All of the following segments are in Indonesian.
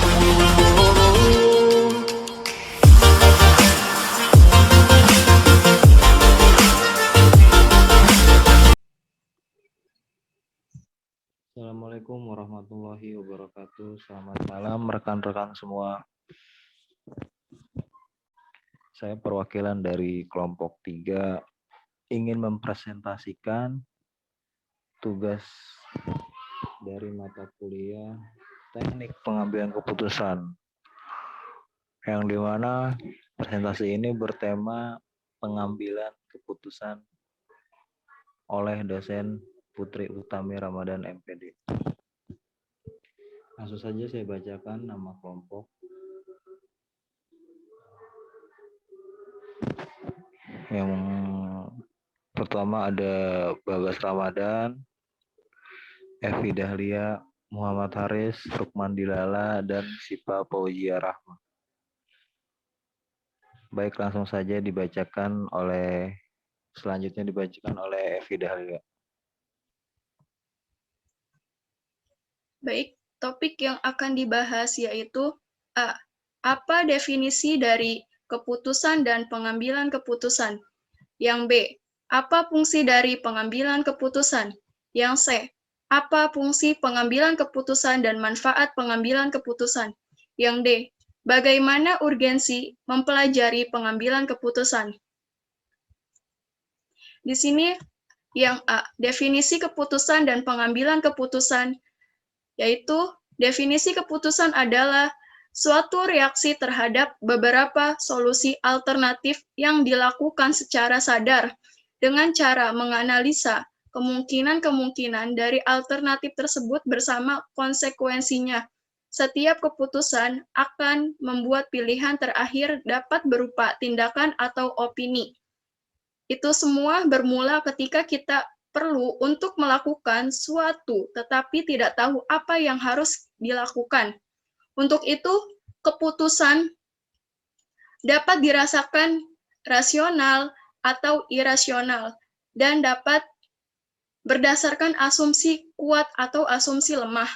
Assalamualaikum warahmatullahi wabarakatuh. Selamat malam rekan-rekan semua. Saya perwakilan dari kelompok 3 ingin mempresentasikan tugas dari mata kuliah teknik pengambilan keputusan, yang dimana presentasi ini bertema pengambilan keputusan oleh dosen Putri Utami Ramadan MPD. Langsung saja saya bacakan nama kelompok. Yang pertama ada Bagas Ramadan, Evi Dahlia, Muhammad Haris, Rukman Dilala, dan Sipa Fauzia Rahma. Baik, langsung saja selanjutnya dibacakan oleh Evi Dahlia. Baik, topik yang akan dibahas yaitu A. Apa definisi dari keputusan dan pengambilan keputusan? Yang B. Apa fungsi dari pengambilan keputusan? Yang C. Apa fungsi pengambilan keputusan dan manfaat pengambilan keputusan? Yang D. Bagaimana urgensi mempelajari pengambilan keputusan? Di sini yang A. Definisi keputusan dan pengambilan keputusan, yaitu definisi keputusan adalah suatu reaksi terhadap beberapa solusi alternatif yang dilakukan secara sadar dengan cara menganalisa kemungkinan-kemungkinan dari alternatif tersebut bersama konsekuensinya. Setiap keputusan akan membuat pilihan terakhir dapat berupa tindakan atau opini. Itu semua bermula ketika kita perlu untuk melakukan suatu, tetapi tidak tahu apa yang harus dilakukan. Untuk itu, keputusan dapat dirasakan rasional atau irasional dan dapat berdasarkan asumsi kuat atau asumsi lemah.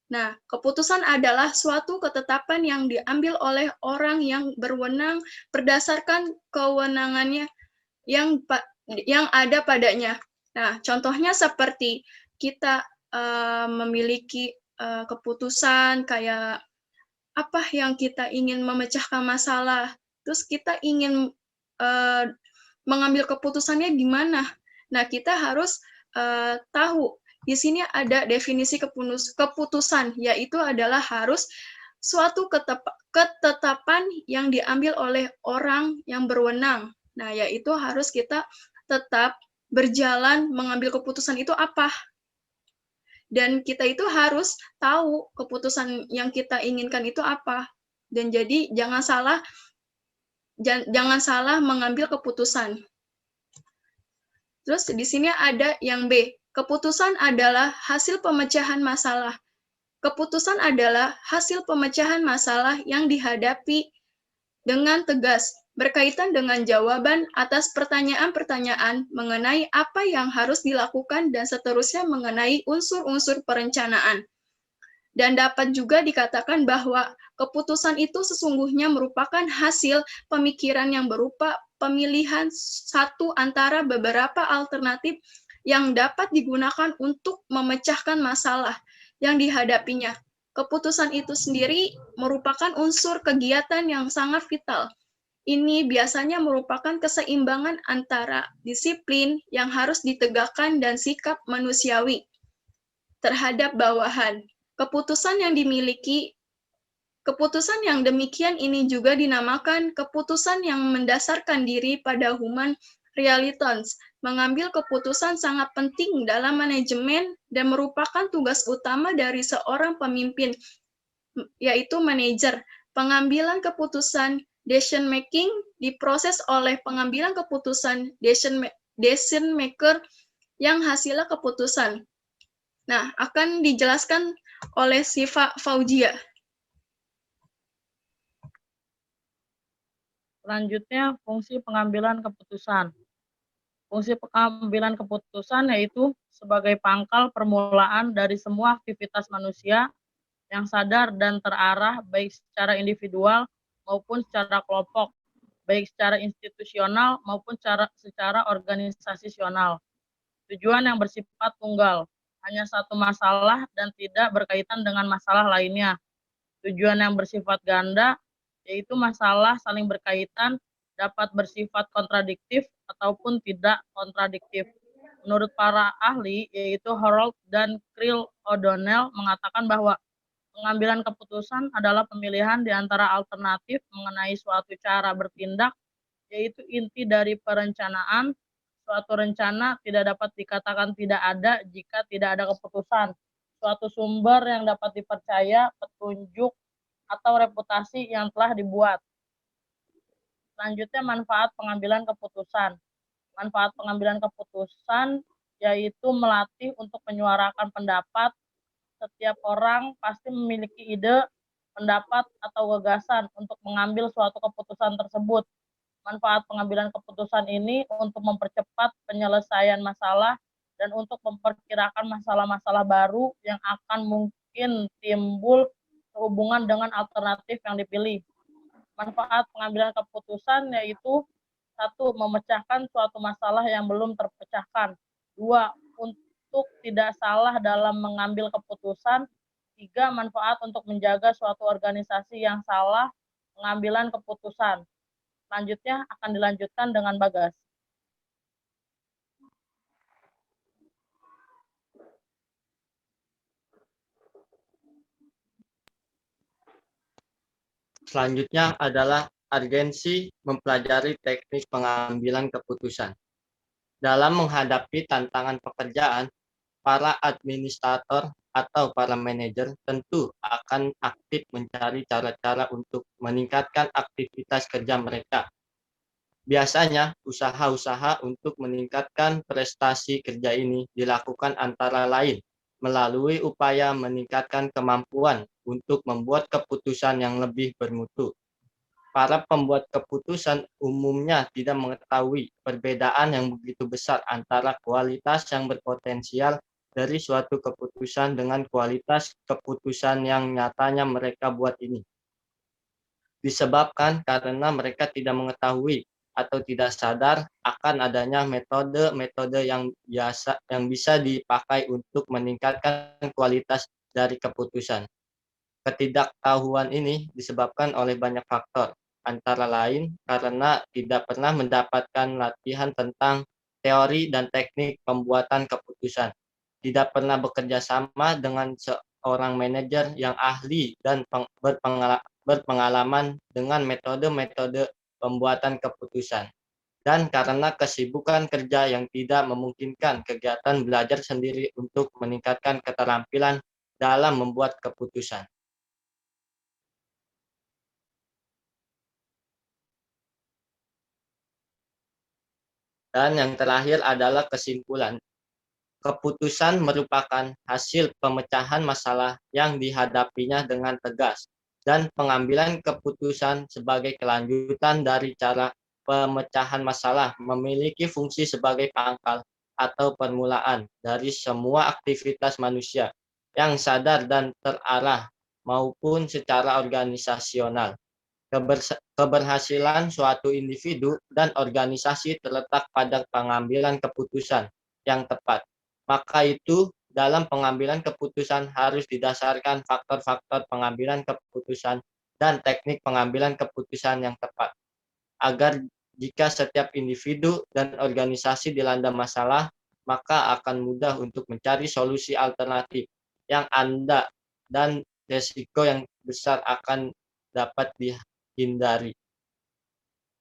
Nah, keputusan adalah suatu ketetapan yang diambil oleh orang yang berwenang berdasarkan kewenangannya yang ada padanya. Nah, contohnya seperti kita memiliki keputusan kayak apa yang kita ingin memecahkan masalah, terus kita ingin mengambil keputusannya gimana. Nah, kita harus tahu di sini ada definisi keputusan, yaitu adalah harus suatu ketetapan yang diambil oleh orang yang berwenang. Nah, yaitu harus kita tetap berjalan mengambil keputusan itu apa. Dan kita itu harus tahu keputusan yang kita inginkan itu apa. Dan jadi jangan salah mengambil keputusan. Terus di sini ada yang B. Keputusan adalah hasil pemecahan masalah. Keputusan adalah hasil pemecahan masalah yang dihadapi dengan tegas, berkaitan dengan jawaban atas pertanyaan-pertanyaan mengenai apa yang harus dilakukan dan seterusnya mengenai unsur-unsur perencanaan. Dan dapat juga dikatakan bahwa keputusan itu sesungguhnya merupakan hasil pemikiran yang berupa pemilihan satu antara beberapa alternatif yang dapat digunakan untuk memecahkan masalah yang dihadapinya. Keputusan itu sendiri merupakan unsur kegiatan yang sangat vital. Ini biasanya merupakan keseimbangan antara disiplin yang harus ditegakkan dan sikap manusiawi terhadap bawahan. Keputusan yang demikian ini juga dinamakan keputusan yang mendasarkan diri pada human realitas. Mengambil keputusan sangat penting dalam manajemen dan merupakan tugas utama dari seorang pemimpin, yaitu manajer. Pengambilan keputusan decision making diproses oleh pengambilan keputusan decision maker yang hasilnya keputusan. Nah, akan dijelaskan oleh Siva Fauzia. Selanjutnya, fungsi pengambilan keputusan. Fungsi pengambilan keputusan yaitu sebagai pangkal permulaan dari semua aktivitas manusia yang sadar dan terarah baik secara individual maupun secara kelompok, baik secara institusional maupun secara organisasional. Tujuan yang bersifat tunggal, hanya satu masalah dan tidak berkaitan dengan masalah lainnya. Tujuan yang bersifat ganda, yaitu masalah saling berkaitan, dapat bersifat kontradiktif ataupun tidak kontradiktif. Menurut para ahli, yaitu Harold dan Krill O'Donnell mengatakan bahwa pengambilan keputusan adalah pemilihan di antara alternatif mengenai suatu cara bertindak, yaitu inti dari perencanaan. Suatu rencana tidak dapat dikatakan tidak ada jika tidak ada keputusan. Suatu sumber yang dapat dipercaya, petunjuk, atau reputasi yang telah dibuat. Selanjutnya, manfaat pengambilan keputusan. Manfaat pengambilan keputusan yaitu melatih untuk menyuarakan pendapat. Setiap orang pasti memiliki ide, pendapat, atau gagasan untuk mengambil suatu keputusan tersebut. Manfaat pengambilan keputusan ini untuk mempercepat penyelesaian masalah dan untuk memperkirakan masalah-masalah baru yang akan mungkin timbul sehubungan dengan alternatif yang dipilih. Manfaat pengambilan keputusan yaitu 1. Memecahkan suatu masalah yang belum terpecahkan. 2. Untuk tidak salah dalam mengambil keputusan. 3. Manfaat untuk menjaga suatu organisasi yang salah pengambilan keputusan. Selanjutnya akan dilanjutkan dengan Bagas. Selanjutnya adalah urgensi mempelajari teknik pengambilan keputusan. Dalam menghadapi tantangan pekerjaan, para administrator atau para manajer tentu akan aktif mencari cara-cara untuk meningkatkan aktivitas kerja mereka. Biasanya, usaha-usaha untuk meningkatkan prestasi kerja ini dilakukan antara lain melalui upaya meningkatkan kemampuan untuk membuat keputusan yang lebih bermutu. Para pembuat keputusan umumnya tidak mengetahui perbedaan yang begitu besar antara kualitas yang berpotensial dari suatu keputusan dengan kualitas keputusan yang nyatanya mereka buat ini. Disebabkan karena mereka tidak mengetahui atau tidak sadar akan adanya metode-metode yang bisa dipakai untuk meningkatkan kualitas dari keputusan. Ketidaktahuan ini disebabkan oleh banyak faktor, antara lain karena tidak pernah mendapatkan latihan tentang teori dan teknik pembuatan keputusan, tidak pernah bekerja sama dengan seorang manajer yang ahli dan berpengalaman dengan metode-metode pembuatan keputusan, dan karena kesibukan kerja yang tidak memungkinkan kegiatan belajar sendiri untuk meningkatkan keterampilan dalam membuat keputusan. Dan yang terakhir adalah kesimpulan. Keputusan merupakan hasil pemecahan masalah yang dihadapinya dengan tegas, dan pengambilan keputusan sebagai kelanjutan dari cara pemecahan masalah memiliki fungsi sebagai pangkal atau permulaan dari semua aktivitas manusia yang sadar dan terarah maupun secara organisasional. Keberhasilan suatu individu dan organisasi terletak pada pengambilan keputusan yang tepat. Maka itu, dalam pengambilan keputusan harus didasarkan faktor-faktor pengambilan keputusan dan teknik pengambilan keputusan yang tepat. Agar jika setiap individu dan organisasi dilanda masalah, maka akan mudah untuk mencari solusi alternatif yang ada dan risiko yang besar akan dapat dihindari.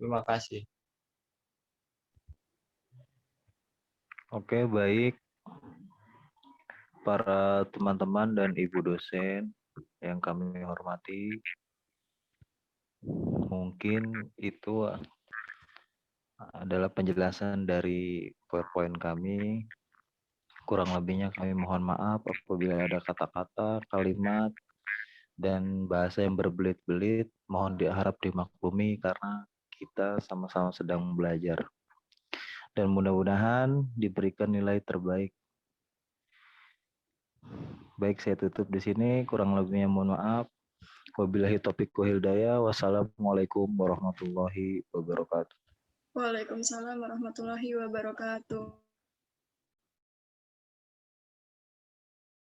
Terima kasih. Oke, baik. Para teman-teman dan ibu dosen yang kami hormati, mungkin itu adalah penjelasan dari PowerPoint kami. Kurang lebihnya kami mohon maaf apabila ada kata-kata, kalimat, dan bahasa yang berbelit-belit. Mohon diharap dimaklumi karena kita sama-sama sedang belajar. Dan mudah-mudahan diberikan nilai terbaik. Baik, saya tutup di sini. Kurang lebihnya mohon maaf. Wabillahi taufiq wal hidayah. Wassalamualaikum warahmatullahi wabarakatuh. Waalaikumsalam warahmatullahi wabarakatuh.